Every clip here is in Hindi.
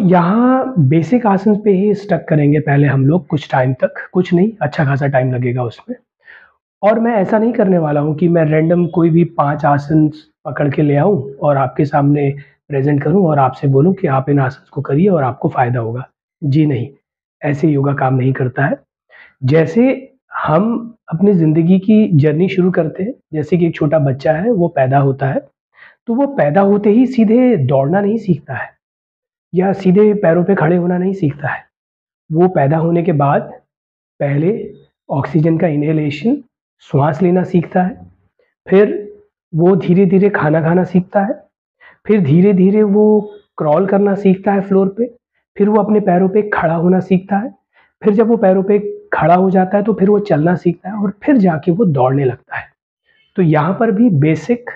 यहाँ बेसिक आसन पे ही स्टक करेंगे पहले हम लोग कुछ टाइम तक, कुछ नहीं अच्छा खासा टाइम लगेगा उसमें। और मैं ऐसा नहीं करने वाला हूँ कि मैं रैंडम कोई भी 5 आसन पकड़ के ले आऊँ और आपके सामने प्रेज़ेंट करूँ और आपसे बोलूँ कि आप इन आसन्स को करिए और आपको फ़ायदा होगा। जी नहीं, ऐसे योगा काम नहीं करता है। जैसे हम अपनी ज़िंदगी की जर्नी शुरू करते हैं, जैसे कि एक छोटा बच्चा है, वो पैदा होता है, तो वो पैदा होते ही सीधे दौड़ना नहीं सीखता है या सीधे पैरों पे खड़े होना नहीं सीखता है। वो पैदा होने के बाद पहले ऑक्सीजन का इन्हेलेशन, श्वास लेना सीखता है, फिर वो धीरे-धीरे खाना खाना सीखता है, फिर धीरे-धीरे वो क्रॉल करना सीखता है फ्लोर पे, फिर वो अपने पैरों पे खड़ा होना सीखता है, फिर जब वो पैरों पे खड़ा हो जाता है तो फिर वो चलना सीखता है और फिर जाके वो दौड़ने लगता है। तो यहाँ पर भी basic,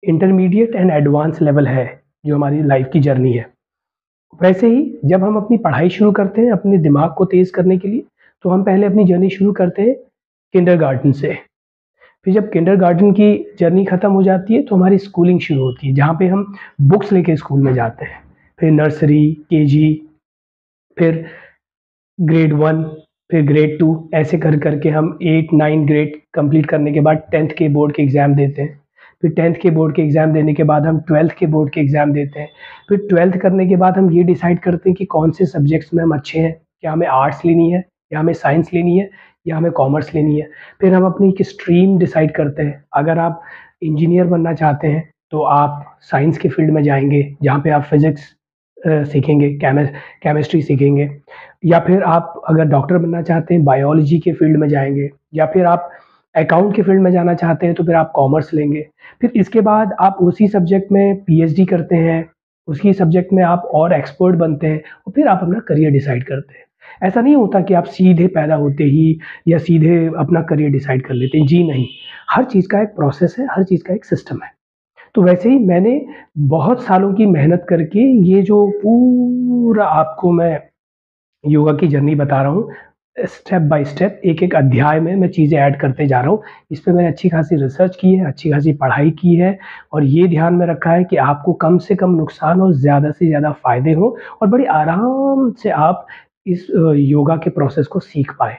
intermediate and advance level है, जो हमारी लाइफ़ की जर्नी है। वैसे ही जब हम अपनी पढ़ाई शुरू करते हैं अपने दिमाग को तेज़ करने के लिए, तो हम पहले अपनी जर्नी शुरू करते हैं किंडरगार्टन से। फिर जब किंडरगार्टन की जर्नी खत्म हो जाती है तो हमारी स्कूलिंग शुरू होती है, जहाँ पे हम बुक्स लेके स्कूल में जाते हैं। फिर नर्सरी, केजी, फिर ग्रेड 1, फिर ग्रेड 2 ऐसे कर के हम 8, 9 ग्रेड कंप्लीट करने के बाद 10th के बोर्ड के एग्ज़ाम देते हैं। फिर 10th के बोर्ड के एग्ज़ाम देने के बाद हम 12th के बोर्ड के एग्ज़ाम देते हैं। फिर 12th करने के बाद हम ये डिसाइड करते हैं कि कौन से सब्जेक्ट्स में हम अच्छे हैं। क्या हमें आर्ट्स लेनी है या हमें साइंस लेनी है या हमें कॉमर्स लेनी है। फिर हम अपनी एक स्ट्रीम डिसाइड करते हैं। अगर आप इंजीनियर बनना चाहते हैं तो आप साइंस के फील्ड में जाएँगे, जहाँ पे आप फिज़िक्स सीखेंगे, केमिस्ट्री सीखेंगे। या फिर आप अगर डॉक्टर बनना चाहते हैं, बायोलॉजी के फील्ड में जाएँगे या फिर आप अकाउंट के फील्ड में जाना चाहते हैं, तो फिर आप कॉमर्स लेंगे। फिर इसके बाद आप उसी सब्जेक्ट में पीएचडी करते हैं, उसी सब्जेक्ट में आप और एक्सपर्ट बनते हैं और फिर आप अपना करियर डिसाइड करते हैं। ऐसा नहीं होता कि आप सीधे पैदा होते ही या सीधे अपना करियर डिसाइड कर लेते हैं, जी नहीं। हर चीज़ का एक प्रोसेस है, हर चीज़ का एक सिस्टम है। तो वैसे ही मैंने बहुत सालों की मेहनत करके ये जो पूरा आपको मैं योगा की जर्नी बता रहा हूँ, स्टेप बाय स्टेप एक-एक अध्याय में मैं चीज़ें ऐड करते जा रहा हूँ। इस पे मैंने अच्छी खासी रिसर्च की है, अच्छी खासी पढ़ाई की है और ये ध्यान में रखा है कि आपको कम से कम नुकसान और ज़्यादा से ज़्यादा फ़ायदे हों और बड़ी आराम से आप इस योगा के प्रोसेस को सीख पाएँ।